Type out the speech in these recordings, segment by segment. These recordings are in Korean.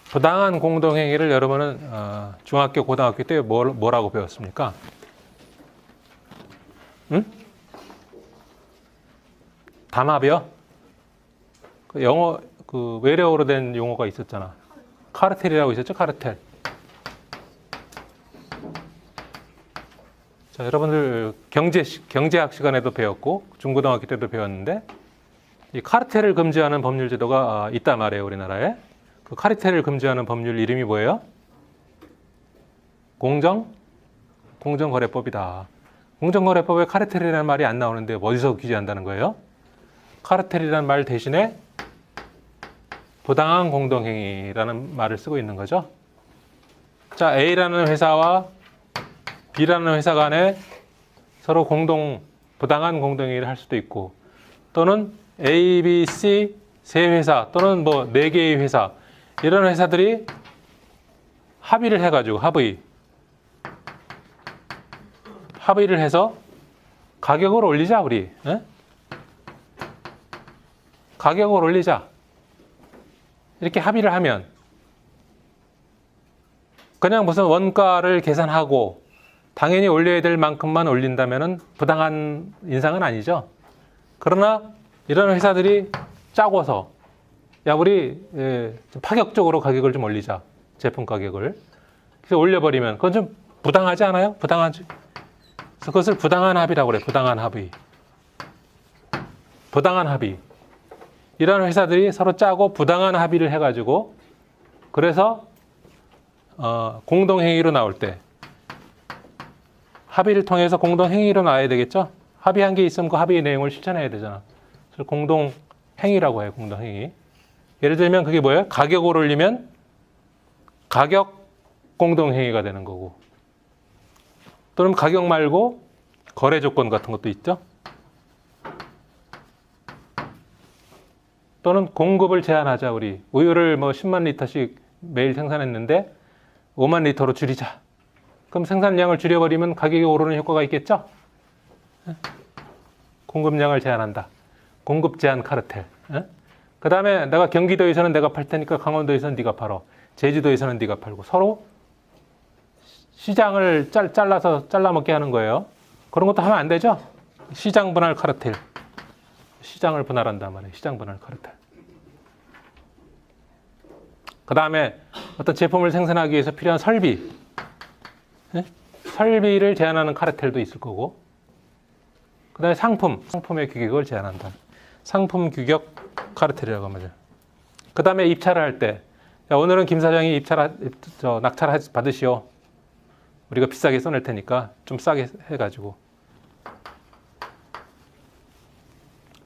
부당한 공동행위를 여러분은 중학교, 고등학교 때 뭐라고 배웠습니까? 응? 담합이요? 그 영어 그 외래어로 된 용어가 있었잖아. 카르텔이라고 있었죠? 카르텔. 자, 여러분들 경제학 시간에도 배웠고 중고등학교 때도 배웠는데 이 카르텔을 금지하는 법률 제도가 있단 말이에요, 우리나라에. 그 카르텔을 금지하는 법률 이름이 뭐예요? 공정거래법이다. 공정거래법에 카르텔이라는 말이 안 나오는데 어디서 규제한다는 거예요? 카르텔이라는 말 대신에 부당한 공동행위라는 말을 쓰고 있는 거죠. 자, A라는 회사와 B라는 회사 간에 서로 부당한 공동행위를 할 수도 있고, 또는 A, B, C 세 회사 또는 뭐 네 개의 회사, 이런 회사들이 합의를 해가지고 합의를 해서 가격을 올리자, 우리. 에? 가격을 올리자. 이렇게 합의를 하면 그냥 무슨 원가를 계산하고 당연히 올려야 될 만큼만 올린다면은 부당한 인상은 아니죠. 그러나 이런 회사들이 짜고서 야, 우리 좀 파격적으로 가격을 좀 올리자. 제품 가격을. 그래서 올려버리면 그건 좀 부당하지 않아요? 부당하지. 그래서 그것을 부당한 합의라고 그래요. 부당한 합의. 부당한 합의. 이런 회사들이 서로 짜고 부당한 합의를 해가지고 그래서 공동행위로 나올 때 합의를 통해서 공동행위로 나와야 되겠죠? 합의한 게 있으면 그 합의의 내용을 실천해야 되잖아. 그래서 공동행위라고 해요. 공동행위. 예를 들면 그게 뭐예요? 가격을 올리면 가격 공동행위가 되는 거고, 또는 가격 말고 거래 조건 같은 것도 있죠. 또는 공급을 제한하자. 우리 우유를 뭐 10만 리터씩 매일 생산했는데 5만 리터로 줄이자. 그럼 생산량을 줄여버리면 가격이 오르는 효과가 있겠죠? 공급량을 제한한다. 공급 제한 카르텔. 그 다음에 내가 경기도에서는 내가 팔 테니까 강원도에서는 네가 팔어. 제주도에서는 네가 팔고 서로 시장을 잘라먹게 하는 거예요. 그런 것도 하면 안 되죠? 시장 분할 카르텔. 시장을 분할한단 말이에요. 시장 분할 카르텔. 그 다음에 어떤 제품을 생산하기 위해서 필요한 설비. 설비를 제한하는 카르텔도 있을 거고, 그 다음에 상품의 규격을 제한한다. 상품 규격 카르텔이라고 합니다. 그 다음에 입찰을 할 때, 야, 오늘은 김 사장이 낙찰 받으시오. 우리가 비싸게 써낼 테니까 좀 싸게 해가지고.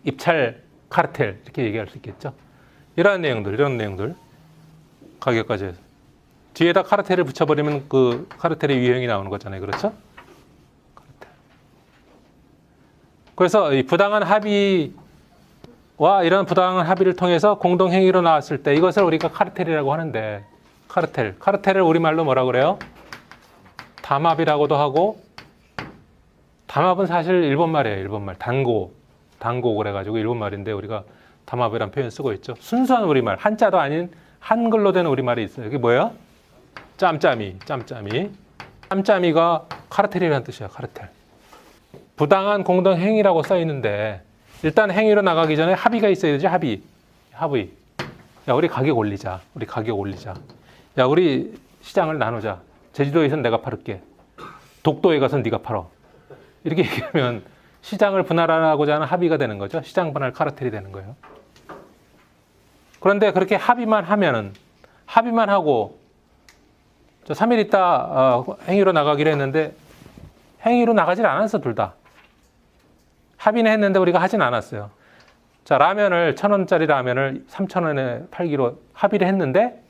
입찰 카르텔 이렇게 얘기할 수 있겠죠. 이런 내용들 가격까지 해서 뒤에다 카르텔을 붙여버리면 그 카르텔의 유형이 나오는 거잖아요. 그렇죠? 카르텔. 그래서 이 부당한 합의와 이런 부당한 합의를 통해서 공동행위로 나왔을 때 이것을 우리가 카르텔이라고 하는데, 카르텔을 우리말로 뭐라 그래요? 담합이라고도 하고, 담합은 사실 일본말이에요. 일본말. 단고 그래가지고 일본말인데 우리가 담합이라는 표현 쓰고 있죠. 순수한 우리말, 한자도 아닌 한글로 된 우리말이 있어요. 이게 뭐예요? 짬짬이. 짬짬이가 카르텔이라는 뜻이야. 카르텔. 부당한 공동행위라고 써 있는데 일단 행위로 나가기 전에 합의가 있어야 되지. 합의. 야, 우리 가격 올리자. 야, 우리 시장을 나누자. 제주도에선 내가 팔을게. 독도에 가서는 네가 팔어. 이렇게 얘기하면 시장을 분할하고자 하는 합의가 되는 거죠. 시장 분할 카르텔이 되는 거예요. 그런데 그렇게 합의만 하고 저 3일 있다 행위로 나가기로 했는데 행위로 나가질 않았어. 둘 다. 합의는 했는데 우리가 하진 않았어요. 자, 1,000원짜리 라면을 3,000원에 팔기로 합의를 했는데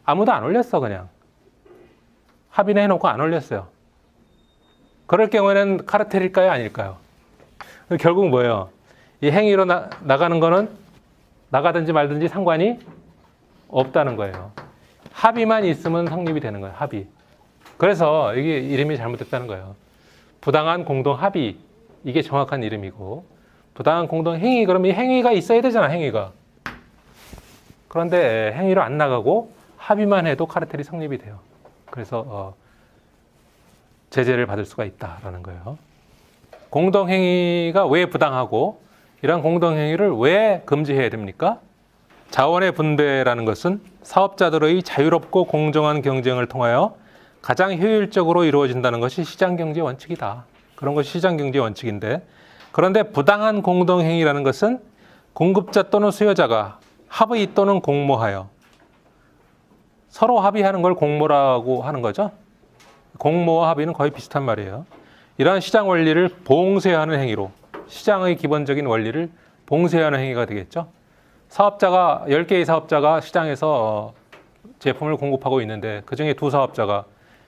아무도 안 올렸어. 그냥. 합의는 해놓고 안 올렸어요. 그럴 경우에는 카르텔일까요? 아닐까요? 결국 뭐예요? 이 행위로 나가는 거는 나가든지 말든지 상관이 없다는 거예요. 합의만 있으면 성립이 되는 거예요. 합의. 그래서 이게 이름이 잘못됐다는 거예요. 부당한 공동 합의, 이게 정확한 이름이고, 부당한 공동 행위, 그러면 이 행위가 있어야 되잖아, 행위가. 그런데 행위로 안 나가고 합의만 해도 카르텔이 성립이 돼요. 그래서 제재를 받을 수가 있다라는 거예요. 공동행위가 왜 부당하고 이런 공동행위를 왜 금지해야 됩니까? 자원의 분배라는 것은 사업자들의 자유롭고 공정한 경쟁을 통하여 가장 효율적으로 이루어진다는 것이 시장경제 원칙이다. 그런 것이 시장경제 원칙인데, 그런데 부당한 공동행위라는 것은 공급자 또는 수요자가 합의 또는 공모하여, 서로 합의하는 걸 공모라고 하는 거죠. 공모와 합의는 거의 비슷한 말이에요. 이러한 시장 원리를 봉쇄하는 행위로, 시장의 기본적인 원리를 봉쇄하는 행위가 되겠죠. 사업자가 10개의 사업자가 시장에서 제품을 공급하고 있는데 그중에 두 사업자가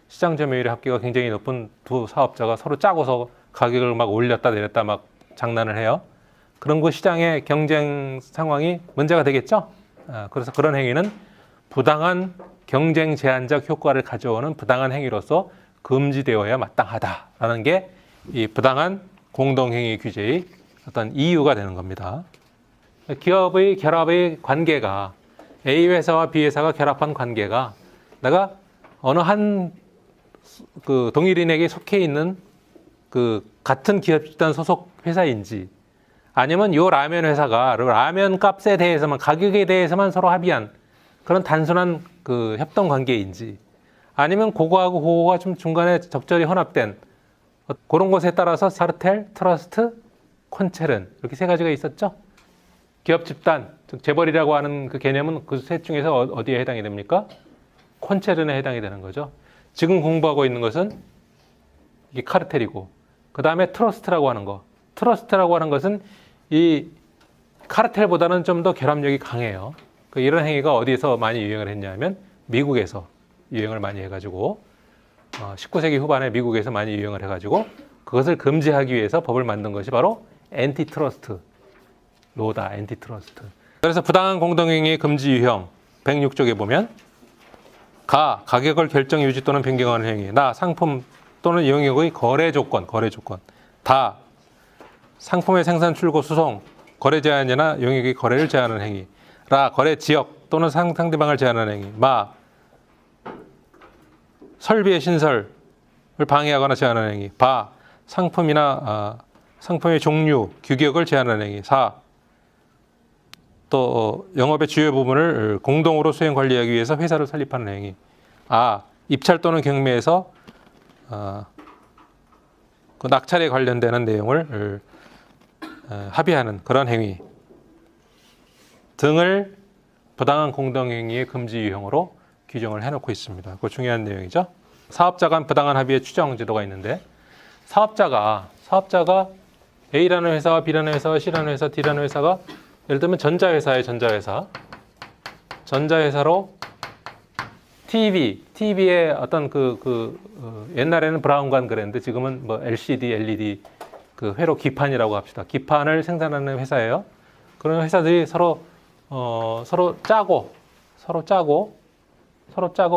시장 점유율의 합계가 굉장히 높은 두 사업자가 서로 짜고서 가격을 막 올렸다 내렸다 막 장난을 해요. 그런 거 시장의 경쟁 상황이 문제가 되겠죠. 그래서 그런 행위는 부당한 경쟁 제한적 효과를 가져오는 부당한 행위로서 금지되어야 마땅하다라는 게 이 부당한 공동행위 규제의 어떤 이유가 되는 겁니다. 기업의 결합의 관계가, A 회사와 B 회사가 결합한 관계가 내가 어느 한 그 동일인에게 속해 있는 그 같은 기업 집단 소속 회사인지, 아니면 요 라면 회사가 라면 값에 대해서만, 가격에 대해서만 서로 합의한 그런 단순한 그 협동 관계인지, 아니면 그거하고 그거가 좀 중간에 적절히 혼합된 그런 것에 따라서 카르텔, 트러스트, 콘체른, 이렇게 세 가지가 있었죠. 기업 집단, 즉 재벌이라고 하는 그 개념은 그 셋 중에서 어디에 해당이 됩니까? 콘체른에 해당이 되는 거죠. 지금 공부하고 있는 것은 이게 카르텔이고, 그 다음에 트러스트라고 하는 거. 트러스트라고 하는 것은 이 카르텔보다는 좀 더 결합력이 강해요. 이런 행위가 어디에서 많이 유행을 했냐면 미국에서 유행을 많이 해가지고 19세기 후반에 미국에서 많이 유행을 해가지고 그것을 금지하기 위해서 법을 만든 것이 바로 엔티트러스트 로다, 엔티트러스트. 그래서 부당한 공동행위 금지 유형 106쪽에 보면 가격을 결정 유지 또는 변경하는 행위, 상품 또는 영역의 거래 조건, 상품의 생산, 출고, 수송, 거래 제한이나 영역의 거래를 제한하는 행위, 거래 지역 또는 상대방을 제한하는 행위, 설비의 신설을 방해하거나 제한하는 행위, 상품이나 상품의 종류, 규격을 제한하는 행위, 또 영업의 주요 부분을 공동으로 수행 관리하기 위해서 회사를 설립하는 행위, 입찰 또는 경매에서 그 낙찰에 관련되는 내용을 합의하는 그런 행위 등을 부당한 공동행위의 금지 유형으로 규정을 해놓고 있습니다. 그거 중요한 내용이죠. 사업자 간 부당한 합의의 추정 제도가 있는데, 사업자가 A라는 회사와 B라는 회사와 C라는 회사, D라는 회사가 예를 들면 전자회사의 전자회사로 TV의 어떤 옛날에는 브라운관 그랬는데 지금은 뭐 LCD, LED 그 회로 기판이라고 합시다. 기판을 생산하는 회사예요. 그런 회사들이 서로 짜고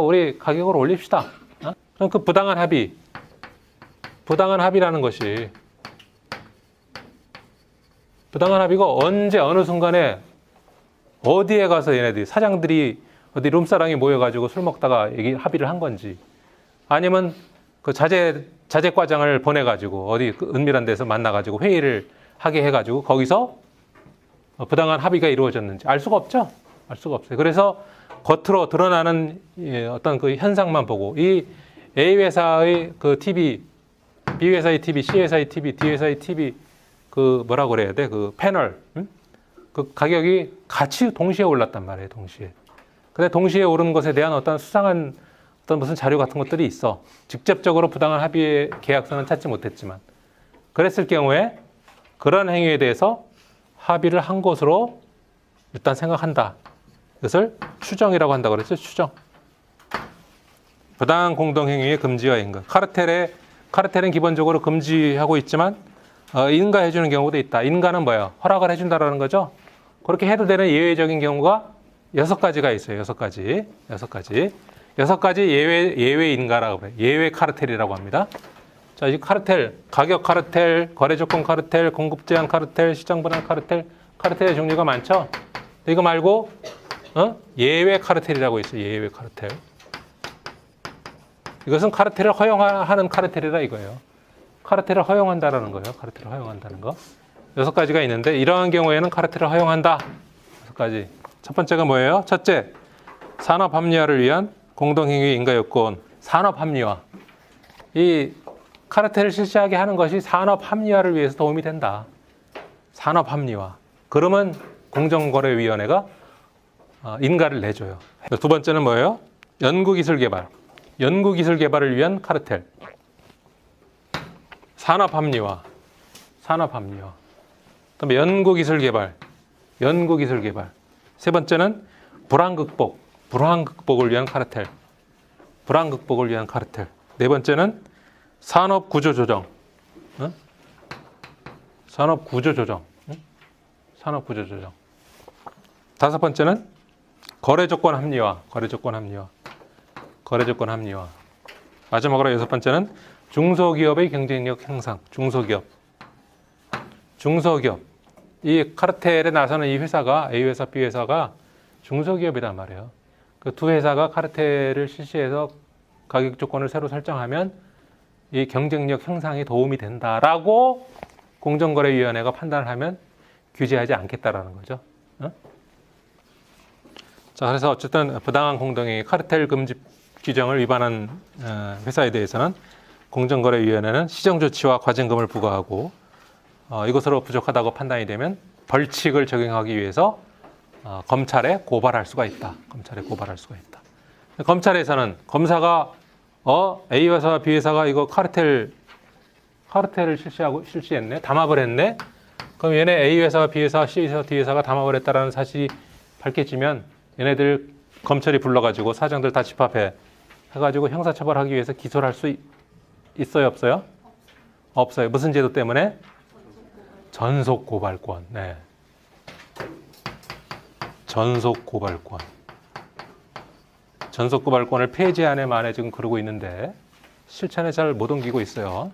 우리 가격을 올립시다. 그럼 그 부당한 합의라는 것이, 부당한 합의가 언제 어느 순간에 어디에 가서 얘네들이 사장들이 어디 룸사랑에 모여가지고 술 먹다가 합의를 한 건지, 아니면 그 자재과장을 보내가지고 어디 은밀한 데서 만나가지고 회의를 하게 해가지고 거기서 부당한 합의가 이루어졌는지 알 수가 없죠. 알 수가 없어요. 그래서 겉으로 드러나는 어떤 그 현상만 보고 이 A 회사의 그 TV, B 회사의 TV, C 회사의 TV, D 회사의 TV 그 뭐라고 그래야 돼? 그 패널, 그 가격이 같이 동시에 올랐단 말이에요. 동시에. 근데 동시에 오른 것에 대한 어떤 수상한 어떤 무슨 자료 같은 것들이 있어. 직접적으로 부당한 합의의 계약서는 찾지 못했지만, 그랬을 경우에 그런 행위에 대해서 합의를 한 것으로 일단 생각한다. 이것을 추정이라고 한다고 그랬죠. 추정. 부당한 공동행위의 금지와 인가. 카르텔은 기본적으로 금지하고 있지만 인가해주는 경우도 있다. 인가는 뭐예요? 허락을 해준다라는 거죠. 그렇게 해도 되는 예외적인 경우가 6가지가 있어요. 6가지 예외 인가라고 그래요. 예외 카르텔이라고 합니다. 자, 이 카르텔, 가격 카르텔, 거래 조건 카르텔, 공급 제한 카르텔, 시장 분할 카르텔, 카르텔의 종류가 많죠? 이거 말고 예외 카르텔이라고 있어요. 예외 카르텔. 이것은 카르텔을 허용하는 카르텔이라 이거예요. 카르텔을 허용한다라는 거예요. 카르텔을 허용한다는 거. 6가지가 있는데 이러한 경우에는 카르텔을 허용한다. 6가지. 첫 번째가 뭐예요? 첫째, 산업 합리화를 위한 공동행위 인가 요건. 산업 합리화. 이 카르텔을 실시하게 하는 것이 산업 합리화를 위해서 도움이 된다. 산업 합리화. 그러면 공정거래위원회가 인가를 내줘요. 두 번째는 뭐예요? 연구기술 개발. 연구기술 개발을 위한 카르텔. 산업 합리화. 산업 합리화. 그다음에 연구기술 개발. 연구기술 개발. 세 번째는 불황 극복. 불황 극복을 위한 카르텔. 불황 극복을 위한 카르텔. 네 번째는 산업 구조 조정. 산업 구조 조정. 산업 구조 조정. 다섯 번째는 거래 조건 합리화. 거래 조건 합리화. 거래 조건 합리화. 마지막으로 여섯 번째는 중소기업의 경쟁력 향상. 중소기업. 중소기업. 이 카르텔에 나서는 이 회사가 A 회사, B 회사가 중소기업이란 말이에요. 그 두 회사가 카르텔을 실시해서 가격 조건을 새로 설정하면 이 경쟁력 향상에 도움이 된다라고 공정거래위원회가 판단을 하면 규제하지 않겠다라는 거죠. 자, 그래서 어쨌든 부당한 공동행위, 카르텔 금지 규정을 위반한 회사에 대해서는 공정거래위원회는 시정조치와 과징금을 부과하고 이것으로 부족하다고 판단이 되면 벌칙을 적용하기 위해서 검찰에 고발할 수가 있다. 검찰에 고발할 수가 있다. 검찰에서는 검사가 A 회사와 B 회사가 이거 카르텔을 실시했네, 담합을 했네. 그럼 얘네 A 회사와 B 회사, C 회사, D 회사가 담합을 했다라는 사실이 밝혀지면 얘네들 검찰이 불러가지고 사장들 다 집합해 해가지고 형사처벌하기 위해서 기소를 할 수 있어요, 없어요? 없어요. 무슨 제도 때문에? 전속 고발권. 네. 전속 고발권. 전속 고발권을 폐지하네 만에 지금 그러고 있는데 실천에 잘 못 옮기고 있어요.